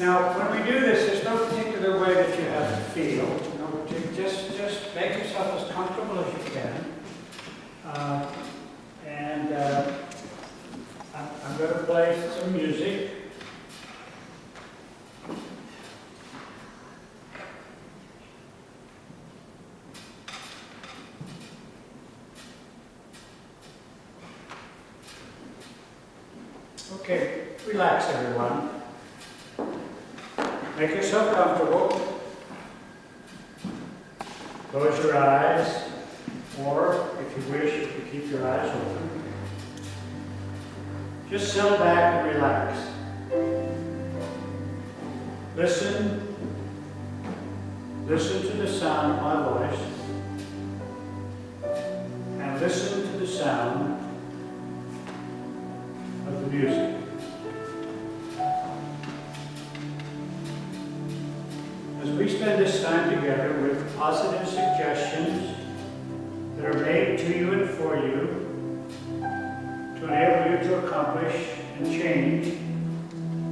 Now, when we do this, there's no particular way that you have to feel. Just make yourself as comfortable as you can. I'm going to play some music. Okay, relax everyone. Make yourself comfortable. Close your eyes, or if you wish, you can keep your eyes open. Just settle back and relax. Listen to the sound of my voice, and listen to the sound of the music. As we spend this time together with positive suggestions that are made to you and for you to enable you to accomplish and change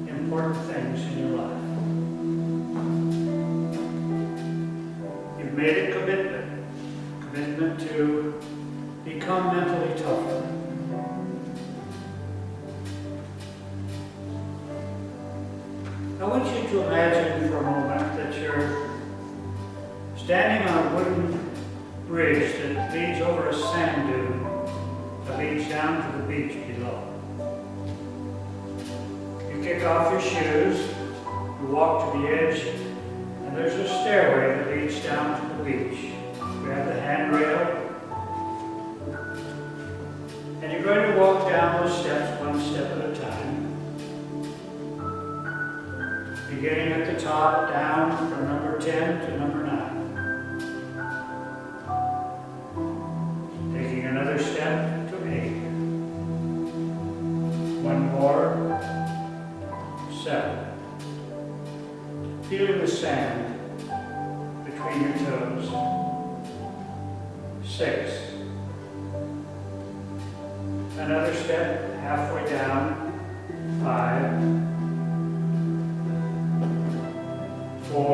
important things in your life. You've made a commitment to become mentally tougher. I want you to imagine for a moment that you're standing on a wooden bridge that leads over a sand dune that leads down to the beach below. You kick off your shoes, you walk to the edge, and there's a stairway that leads down to the beach. Grab the handrail, and you're going to walk down those steps one step at a time. Beginning at the top, down from number 10 to number 9. Taking another step to 8. One more, 7. Feeling the sand between your toes. 6. Another step halfway down. 5. 4,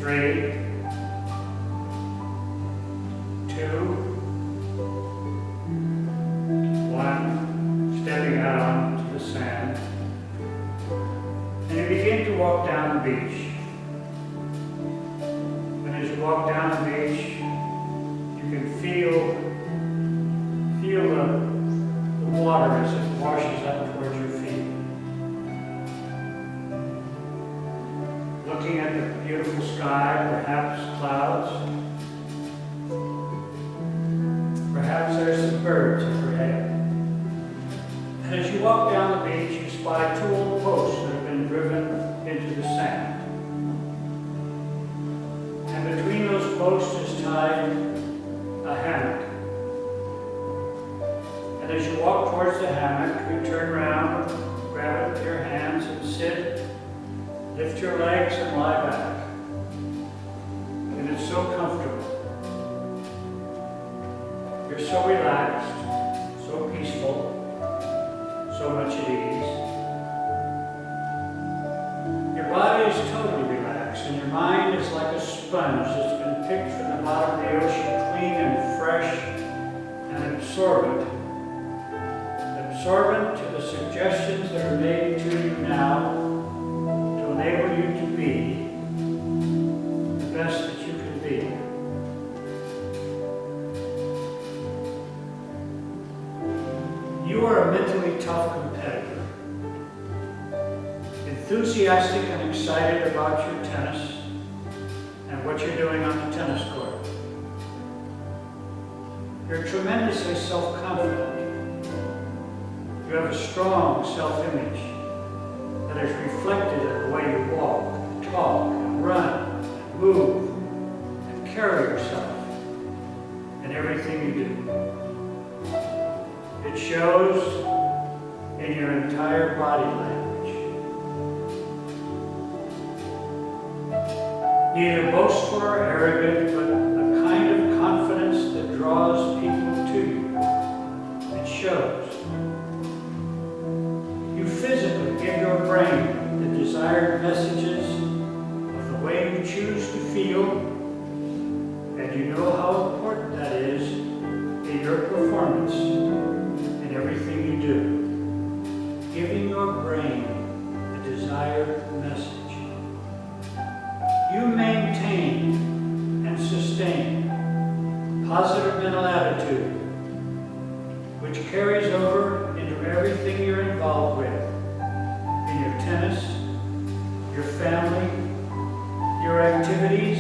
3, 2, 1, stepping out onto the sand. And you begin to walk down the beach. And as you walk down the beach, you can feel the water as it washes up towards your feet. Looking at the beautiful sky, perhaps clouds. Perhaps there's some birds overhead. And as you walk down the beach, you spy 2 old posts that have been driven into the sand. And between those posts is tied a hammock. And as you walk towards the hammock, you turn around, grab it with your hands and sit. Lift your legs and lie back. And it's so comfortable. You're so relaxed, so peaceful, so much at ease. Your body is totally relaxed, and your mind is like a sponge that's been picked from the bottom of the ocean, clean and fresh and absorbent. Absorbent to the suggestions that are made to you now, enable you to be the best that you can be. You are a mentally tough competitor, enthusiastic and excited about your tennis and what you're doing on the tennis court. You're tremendously self-confident. You have a strong self-image that is reflected in the way you walk, and talk, and run, and move, and carry yourself in everything you do. It shows in your entire body language. Neither boastful or arrogant, but a kind of confidence that draws people to you. It shows. You desired messages of the way you choose to feel, and you know how important that is in your performance, in everything you do, giving your brain the desired message. You maintain and sustain a positive mental attitude, which carries over into everything you're involved with, in your tennis, your family, your activities,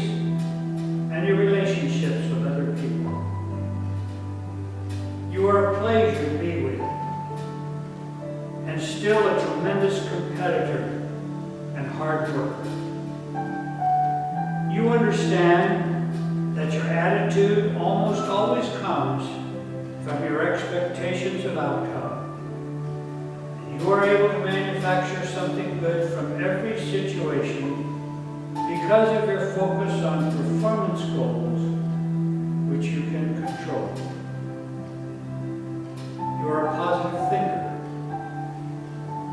and your relationships with other people. You are a pleasure to be with, and still a tremendous competitor and hard worker. You understand that your attitude almost always comes from your expectations of outcome. You are able to manufacture something good from every situation because of your focus on performance goals, which you can control. You are a positive thinker.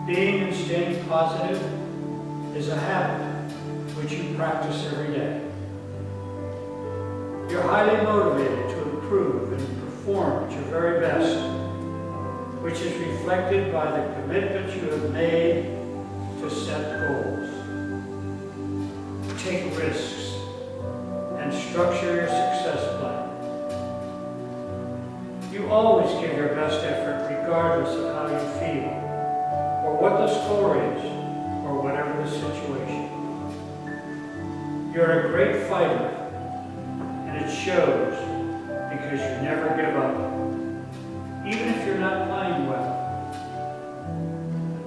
Being and staying positive is a habit which you practice every day. You're highly motivated to improve and perform at your very best, which is reflected by the commitment you have made to set goals, take risks, and structure your success plan. You always give your best effort regardless of how you feel, or what the score is, or whatever the situation. You're a great fighter, and it shows because you never give up, even if you're not playing well.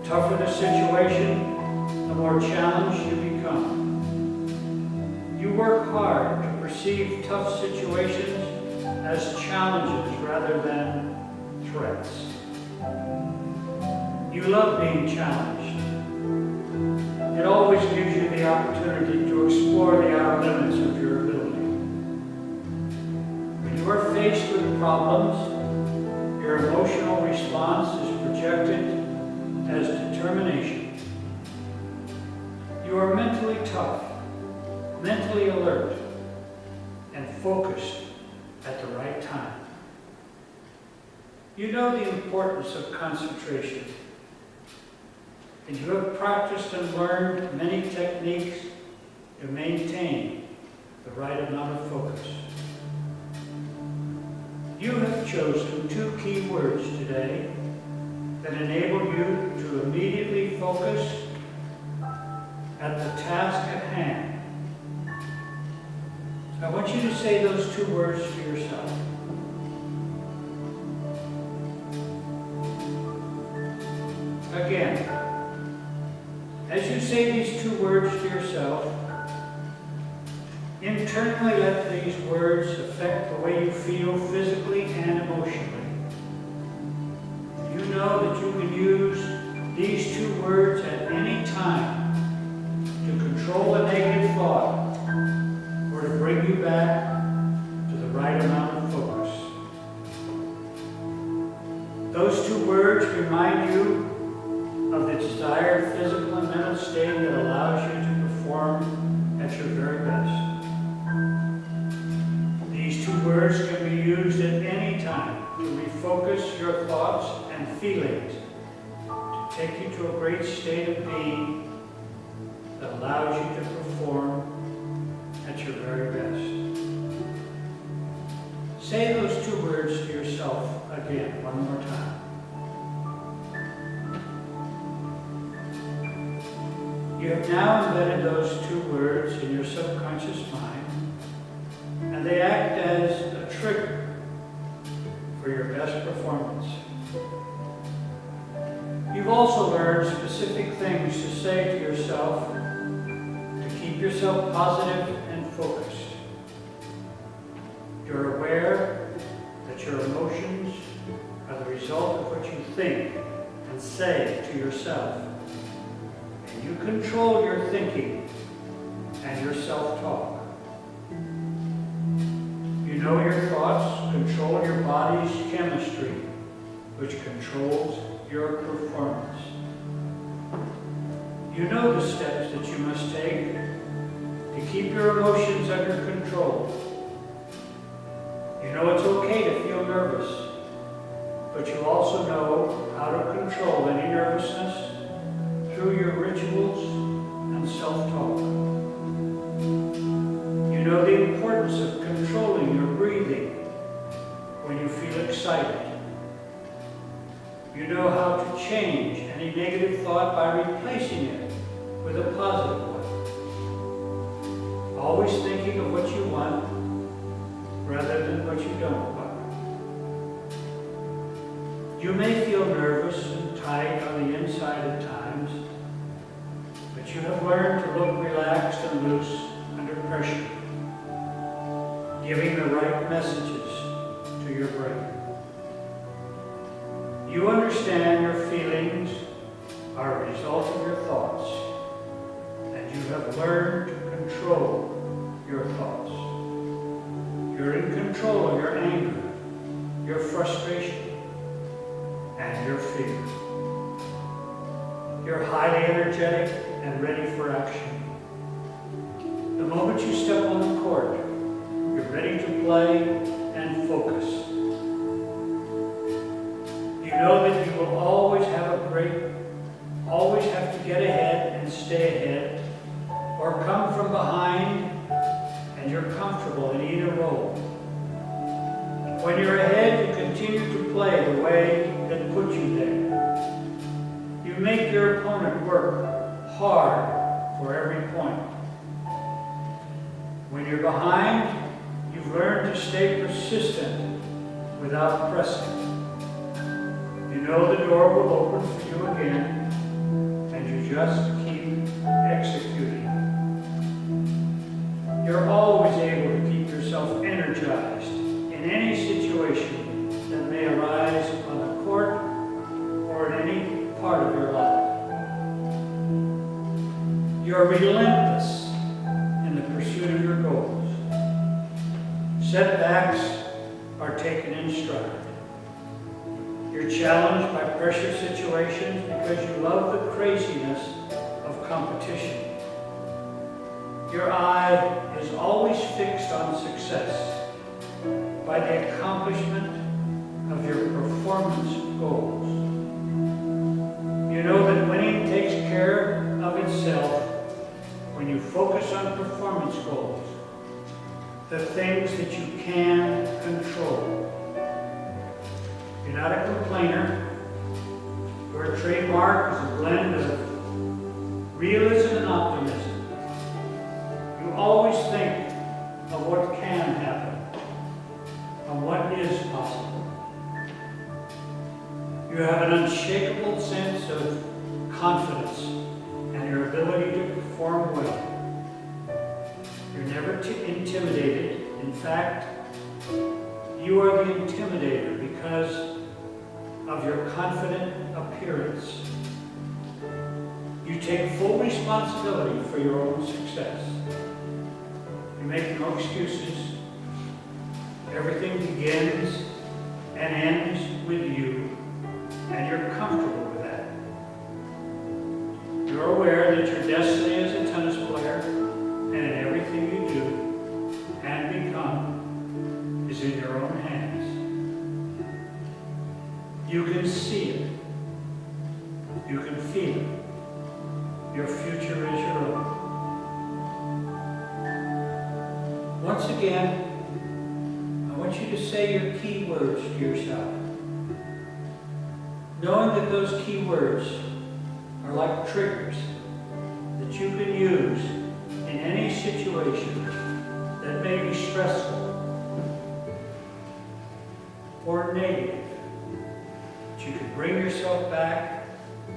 The tougher the situation, the more challenged you become. You work hard to perceive tough situations as challenges rather than threats. You love being challenged. It always gives you the opportunity to explore the outer limits of your ability. When you are faced with problems, your emotional response is projected as determination. You are mentally tough, mentally alert, and focused at the right time. You know the importance of concentration, and you have practiced and learned many techniques to maintain the right amount of focus. You have chosen 2 key words today that enable you to immediately focus at the task at hand. I want you to say those 2 words to yourself. Again, as you say these 2 words to yourself, internally let these words affect the way you feel physically and emotionally. You know that you can use these 2 words at any time to control a negative thought or to bring you back to the right amount of focus. Those 2 words remind you of the desired physical and mental state that allows you to perform at your very best. These 2 words can be used at any time to refocus your thoughts and feelings, to take you to a great state of being that allows you to perform at your very best. Say those 2 words to yourself again, one more time. You have now embedded those 2 words in your subconscious mind, and they act as a trigger for your best performance. You've also learned specific things to say to yourself to keep yourself positive and focused. You're aware that your emotions are the result of what you think and say to yourself. And you control your thinking and your self-talk. You know your thoughts control your body's chemistry, which controls your performance. You know the steps that you must take to keep your emotions under control. You know it's okay to feel nervous, but you also know how to control any nervousness through your rituals and self-talk. You know the importance of controlling your breathing when you feel excited. You know how to change any negative thought by replacing it with a positive one. Always thinking of what you want rather than what you don't want. You may feel nervous and tight on the inside at times, but you have learned to look relaxed and loose under pressure, giving the right messages to your brain. You understand your feelings are a result of your thoughts, and you have learned to control your thoughts. You're in control of your anger, your frustration, and your fear. You're highly energetic and ready for action. The moment you step on the court, you're ready to play and focus. You know that you will always have to get ahead and stay ahead, or come from behind, and you're comfortable in either role. When you're ahead, you continue to play the way that put you there. You make your opponent work hard for every point. When you're behind, you've learned to stay persistent without pressing. You know the door will open for you again, and you just keep executing. You're always able to keep yourself energized in any situation that may arise on the court or in any part of your life. You're relentless in the pursuit of your goals. Setbacks are taken in stride. You're challenged by pressure situations because you love the craziness of competition. Your eye is always fixed on success by the accomplishment of your performance goals. You know that winning takes care of itself when you focus on performance goals, the things that you can control. You're not a complainer. Your trademark is a blend of realism and optimism. You always think of what can happen, of what is possible. You have an unshakable sense of confidence and your ability to perform well. You're never intimidated. In fact, you are the intimidator because of your confident appearance. You take full responsibility for your own success. You make no excuses. Everything begins and ends with you, and you're comfortable with that. You're aware that your destiny as a tennis player and in everything you do and become is in your own hands. You can see it. You can feel it. Your future is your own. Once again, I want you to say your key words to yourself, knowing that those key words are like triggers that you can use in any situation that may be stressful or negative. But you can bring yourself back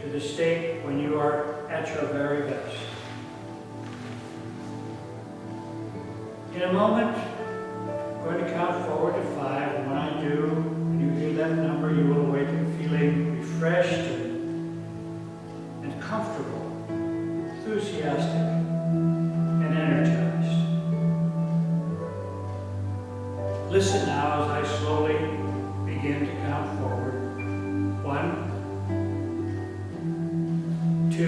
to the state when you are at your very best. In a moment, I'm going to count forward to 5, and when I do, when you hear that number, you will awaken feeling refreshed and comfortable, enthusiastic, and energized. Listen now as I slowly begin to count forward. 1, 2,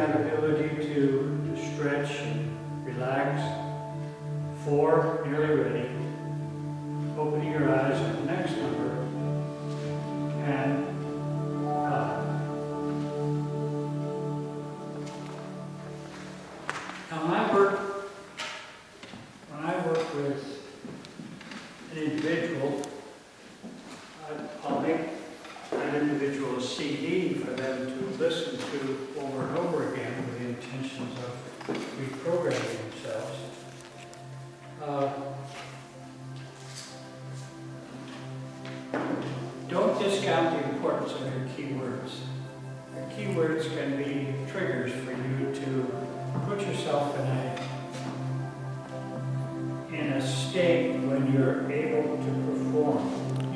that ability to stretch and relax. 4, nearly ready. Opening your eyes at the next number. And 5. Now when I work with an individual, I'll make that individual a CD for them to listen to over and over again with the intentions of reprogramming themselves. Don't discount the importance of your keywords. Your keywords can be triggers for you to put yourself in a state when you're able to perform.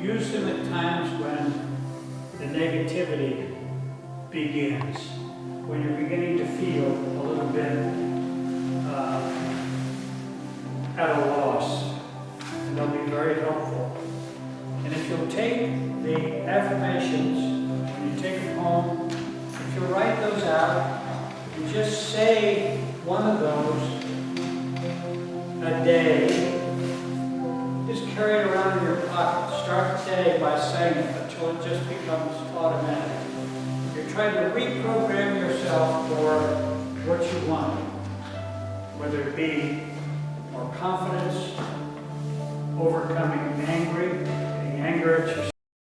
Use them at times when the negativity begins, when you're beginning to feel a little bit at a loss, and they'll be very helpful. And if you'll take the affirmations, when you take them home, if you'll write those out, and just say one of those a day, just carry it around in your pocket. Start the day by saying it until it just becomes automatic. You're trying to reprogram yourself for what you want, whether it be more confidence, overcoming anger at